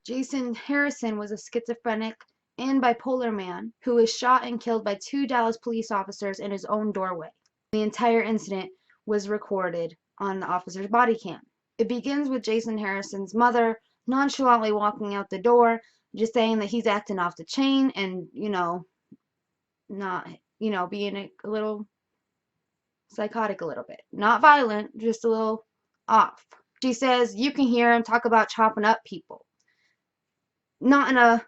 Jason Harisson was a schizophrenic and bipolar man who was shot and killed by 2 Dallas police officers in his own doorway. The entire incident was recorded on the officer's body cam. It begins with Jason Harrison's mother nonchalantly walking out the door, just saying that he's acting off the chain and, not, being a little psychotic a little bit. Not violent, just a little off. She says you can hear him talk about chopping up people. Not in a,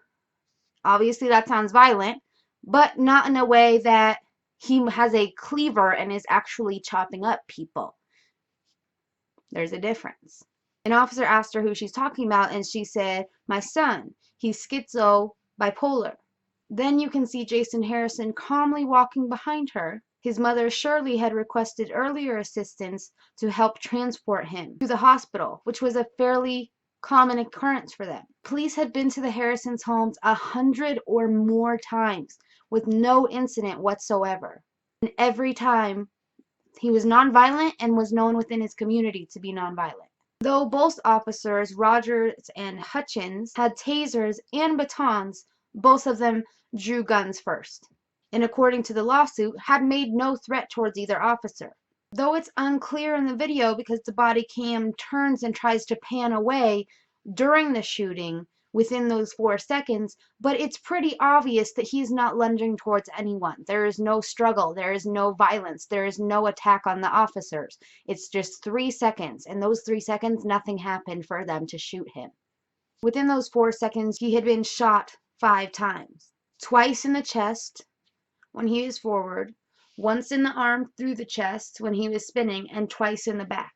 obviously that sounds violent, but not in a way that he has a cleaver and is actually chopping up people. There's a difference. An officer asked her who she's talking about, and she said, my son, he's bipolar. Then you can see Jason Harisson calmly walking behind her. His mother Shirley had requested earlier assistance to help transport him to the hospital, which was a fairly common occurrence for them. Police had been to the Harrisons' homes 100 or more times with no incident whatsoever. And every time he was nonviolent and was known within his community to be nonviolent. Though both officers, Rogers and Hutchins, had tasers and batons, both of them drew guns first, and according to the lawsuit, had made no threat towards either officer. Though it's unclear in the video because the body cam turns and tries to pan away during the shooting within those 4 seconds, but it's pretty obvious that he's not lunging towards anyone. There is no struggle, there is no violence, there is no attack on the officers. It's just 3 seconds, and those 3 seconds, nothing happened for them to shoot him. Within those 4 seconds, he had been shot 5 times. Twice in the chest when he was forward, once in the arm through the chest when he was spinning, and twice in the back.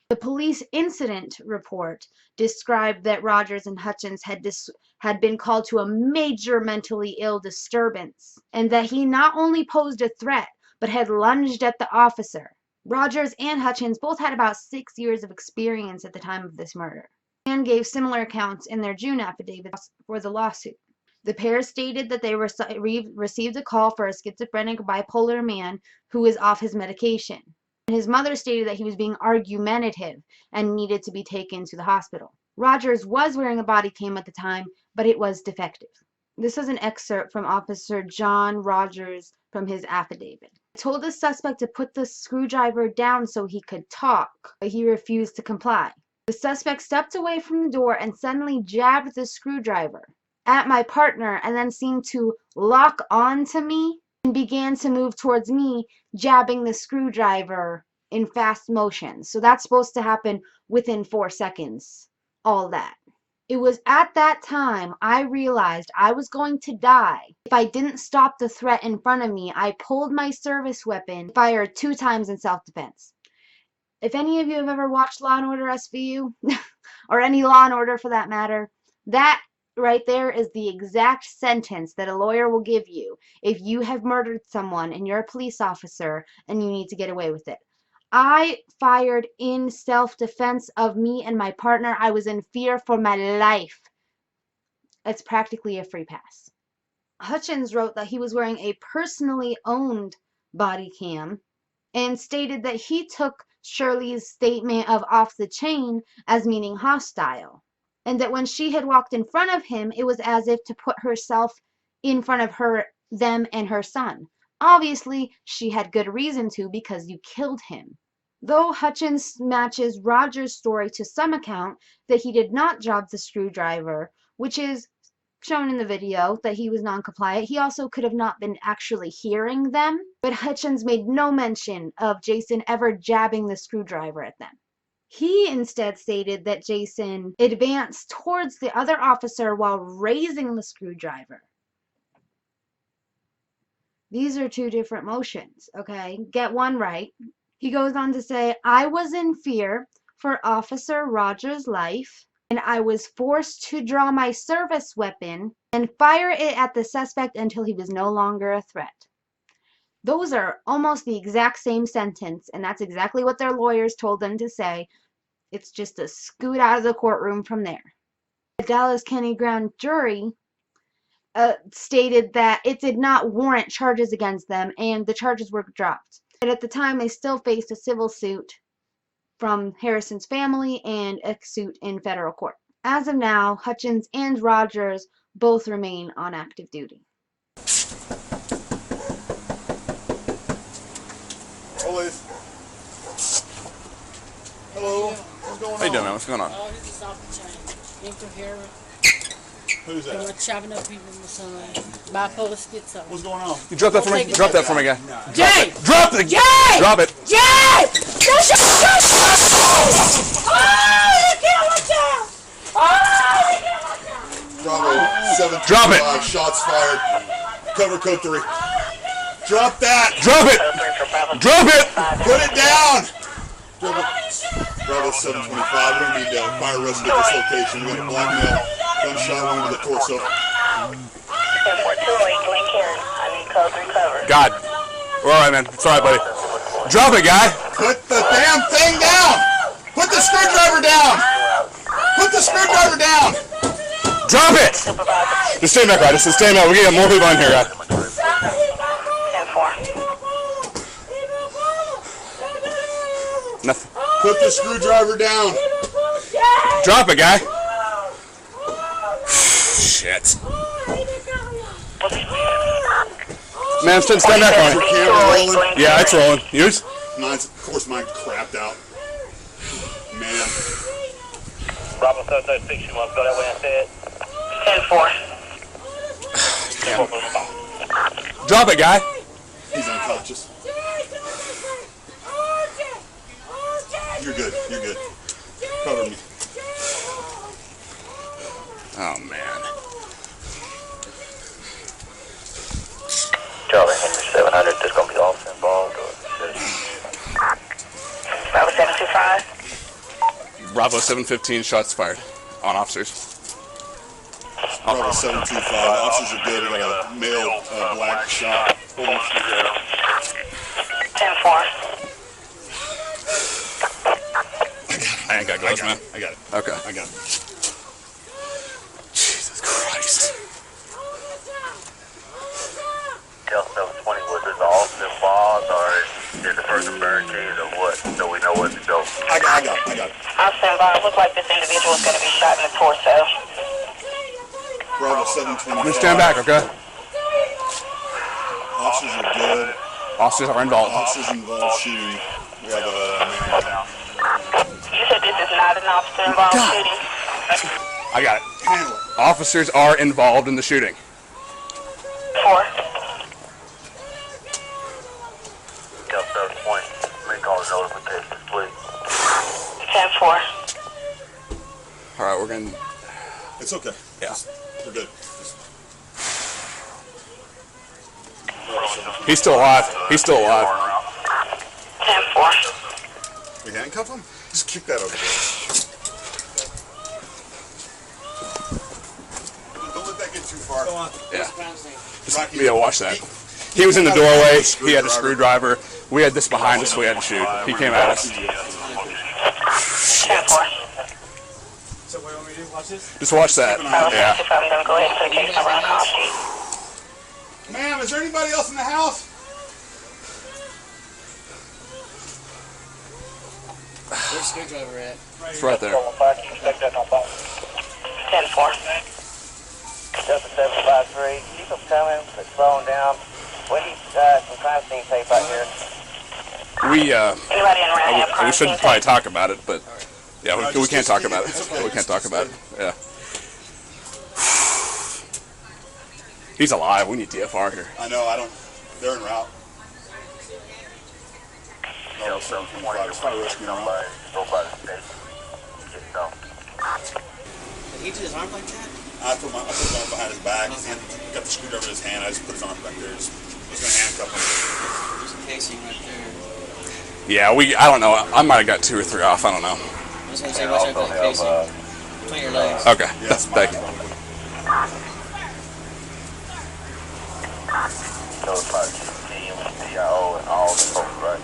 The police incident report described that Rogers and Hutchins had been called to a major mentally ill disturbance, and that he not only posed a threat, but had lunged at the officer. Rogers and Hutchins both had about 6 years of experience at the time of this murder, and gave similar accounts in their June affidavits for the lawsuit. The pair stated that they received a call for a schizophrenic bipolar man who was off his medication. His mother stated that he was being argumentative and needed to be taken to the hospital. Rogers was wearing a body cam at the time, but it was defective. This is an excerpt from Officer John Rogers from his affidavit. He told the suspect to put the screwdriver down so he could talk, but he refused to comply. The suspect stepped away from the door and suddenly jabbed the screwdriver at my partner and then seemed to lock on to me and began to move towards me, jabbing the screwdriver in fast motion. So that's supposed to happen within 4 seconds, all that. It was at that time I realized I was going to die. If I didn't stop the threat in front of me, I pulled my service weapon, fired 2 times in self-defense. If any of you have ever watched Law & Order SVU, or any Law & Order for that matter, that right there is the exact sentence that a lawyer will give you if you have murdered someone and you're a police officer and you need to get away with it. I fired in self-defense of me and my partner. I was in fear for my life. It's practically a free pass. Hutchins wrote that he was wearing a personally owned body cam and stated that he took Shirley's statement of off the chain as meaning hostile, and that when she had walked in front of him, it was as if to put herself in front of them and her son. Obviously, she had good reason to, because you killed him. Though Hutchins matches Rogers' story to some account that he did not jab the screwdriver, which is shown in the video that he was non-compliant, he also could have not been actually hearing them, but Hutchins made no mention of Jason ever jabbing the screwdriver at them. He instead stated that Jason advanced towards the other officer while raising the screwdriver. These are 2 different motions, okay? Get one right. He goes on to say, I was in fear for Officer Rogers' life, and I was forced to draw my service weapon and fire it at the suspect until he was no longer a threat. Those are almost the exact same sentence, and that's exactly what their lawyers told them to say. It's just a scoot out of the courtroom from there. The Dallas County grand jury stated that it did not warrant charges against them, and the charges were dropped. But at the time, they still faced a civil suit from Harrison's family and a suit in federal court. As of now, Hutchins and Rogers both remain on active duty. Always. Hello. What's going on? How you doing, man? What's going on? Oh, this is off the chain. Incoherent. Who's that? Chopping up people in the sun. Bipolar schizo. What's going on? You drop that for me? Drop that for me, guy. Jay! Drop it! Jay! Drop it! Jay! Bravo 7. Drop it! Shots fired. Cover code 3. Drop that! Drop it! Drop it! Put it down! Bravo 725. We don't need fire arrest at this location. We got a blackmail gunshot wound to the torso. 10-4-2-8, Link Karen. I need code 3 cover. God. We're alright, man. It's alright, buddy. Drop it, guy! Put the damn thing down! Put the screwdriver down! Put the screwdriver down! Drop it! Just stay back, right? Just stay back. We're getting more people in here, guy. 10-4. Nothing. Put the screwdriver down! Drop it, guy. Shit. Man, stand back on Your it. camera rolling? Yeah, it's rolling. Yours? Mine's, of course, mine crapped out. Man. Bravo 736, you want to go that way instead? 10-4. Drop it, guy. He's unconscious. You're good. You're good. Cover me. Oh, man. Charlie Henry 700, there's going to be officer involved. Bravo 725. Bravo 715, shots fired on officers. Bravo 725. Officers are good. We got a male black shot. 10-4. I ain't got gloves, man. I got it. Okay. I got it. Jesus Christ. Delta 720, was this the officer involved or did the person barricade or what? So we know what to do. I got it. Officer involved, looks like this individual is going to be shot in the torso. Bravo 725. Let me stand back, okay? Officers are good. Officers are involved. Officers involved shooting. We have a man. You said this is not an officer involved shooting? I got it. Handle it. Officers are involved in the shooting. 4. Delta 720, make all the notifications, please. 10-4. All right, we're going to... It's okay. Yeah. We're good. He's still alive. He's still alive. 10-4. We handcuff him? Just kick that over there. Don't let that get too far. Yeah. Yeah, watch that. He was in the doorway. He had a screwdriver. We had this behind us. We had to shoot. He came at us. 10-4. So what do you want me to do? Watch this? Just watch that. Yeah. If I'm going to go ahead and put a case number on the call sheet. Ma'am, is there anybody else in the house? Where's the screwdriver at? It's right there. 10-4. Delta 753, keep them coming, but slowing down. We need some crime scene tape out here. We Anybody in around have crime we scene shouldn't tape? probably talk about it, but yeah, we can't talk about it. We can't talk about it. Yeah. He's alive. We need DFR here. I know, they're en route. No, 725. It's not risking around. Go by the station. Get it done. Did he do his arm like that? I put my arm behind his back. He got the screwdriver in his hand. I just put his arm back there. I was going to handcuff him. There's a casing right there. Yeah, I don't know. I might have got 2 or 3 off. I don't know. I was going to say, watch out for that casing. Between your legs. Okay. Yeah, Thank you. Notify team, DIO, and all the folks, right?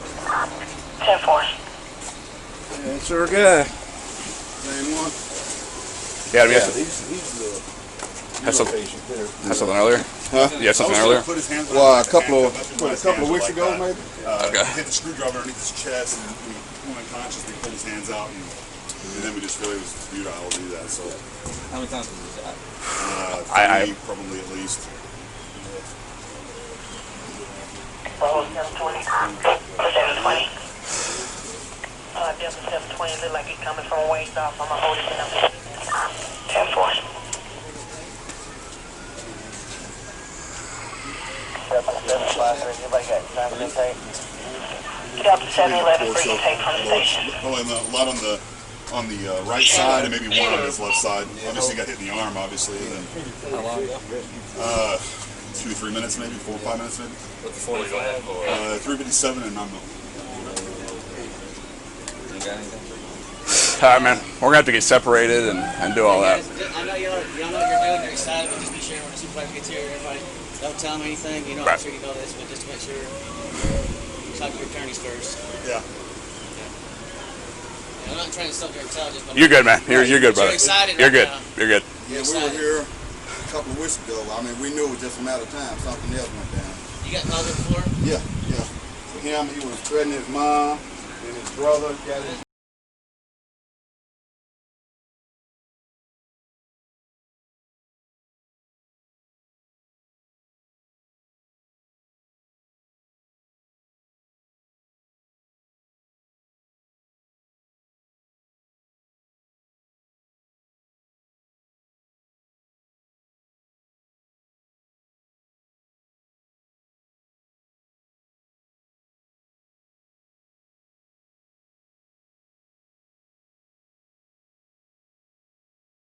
10-4. Yeah, sure good. Yeah, we have Have something earlier. Huh? You had something earlier. Put his hands Well, behind a couple of weeks like ago, that. maybe. Okay. He hit the screwdriver underneath his chest, and when he went unconscious, he put his hands out and And then we just really was Vidal will do that. So How many times was he shot? three, probably at least. Oh, 720. 720. Delta 720 look like he's coming from ways off. I'm gonna hold it down. 10-4. 7-5. Anybody got time to tape? Delta 711 for your tape from the station. Oh, and a lot on the right side, and maybe one on his left side. Obviously, got hit in the arm, obviously. And then, How long ago? 2-3 minutes, maybe 4 or 5 minutes, maybe. With the 45 or? 357 and 9 mil. You got anything? All right, man. We're gonna have to get separated and do all that. I know y'all know what you're doing. You're excited, but just be sure when the supervisor gets here, everybody don't tell them anything. You know, Right. I'm sure you know this, but just to make sure you talk to your attorneys first. Yeah. I'm not trying to insult your intelligence, but You're good, man. You're good, brother. You're excited You're right good. now. You're good. Yeah, we were here a couple of weeks ago. I mean, we knew it was just a matter of time. Something else went down. You got called in before? Yeah. For him, he was threatening his mom and his brother. Got his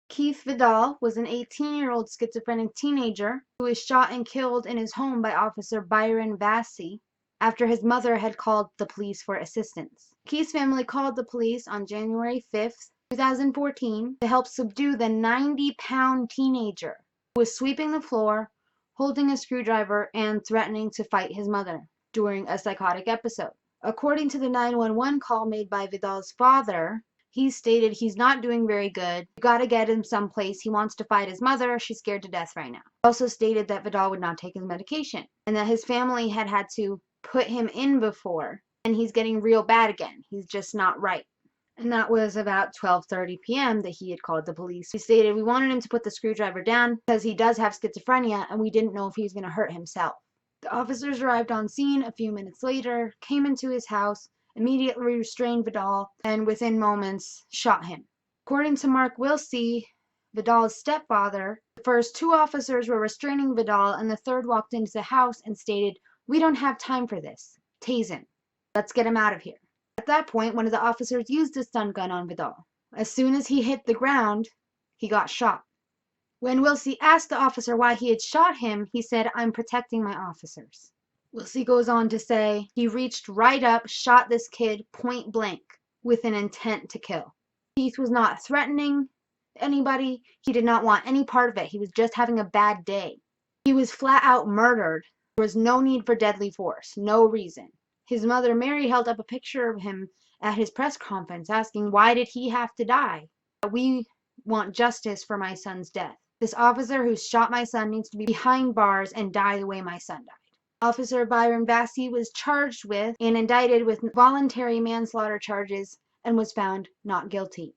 Keith Vidal was an 18-year-old schizophrenic teenager who was shot and killed in his home by Officer Byron Vassey after his mother had called the police for assistance. Keith's family called the police on January 5th, 2014 to help subdue the 90-pound teenager who was sweeping the floor, holding a screwdriver, and threatening to fight his mother during a psychotic episode. According to the 911 call made by Vidal's father, he stated he's not doing very good. You gotta get him someplace. He wants to fight his mother. She's scared to death right now. Also stated that Vidal would not take his medication and that his family had to put him in before, and he's getting real bad again. He's just not right. And that was about 12:30 p.m. that he had called the police. He stated we wanted him to put the screwdriver down because he does have schizophrenia and we didn't know if he was going to hurt himself. The officers arrived on scene a few minutes later, came into his house, immediately restrained Vidal, and within moments shot him. According to Mark Wilsey, Vidal's stepfather, the first two officers were restraining Vidal and the third walked into the house and stated, "We don't have time for this. Tase him. Let's get him out of here." At that point, one of the officers used a stun gun on Vidal. As soon as he hit the ground, he got shot. When Wilsey asked the officer why he had shot him, he said, "I'm protecting my officers." Wilsey goes on to say he reached right up, shot this kid point blank with an intent to kill. Keith was not threatening anybody. He did not want any part of it. He was just having a bad day. He was flat out murdered. There was no need for deadly force. No reason. His mother, Mary, held up a picture of him at his press conference asking, "Why did he have to die? We want justice for my son's death. This officer who shot my son needs to be behind bars and die the way my son died." Officer Byron Vassey was charged with and indicted with voluntary manslaughter charges and was found not guilty.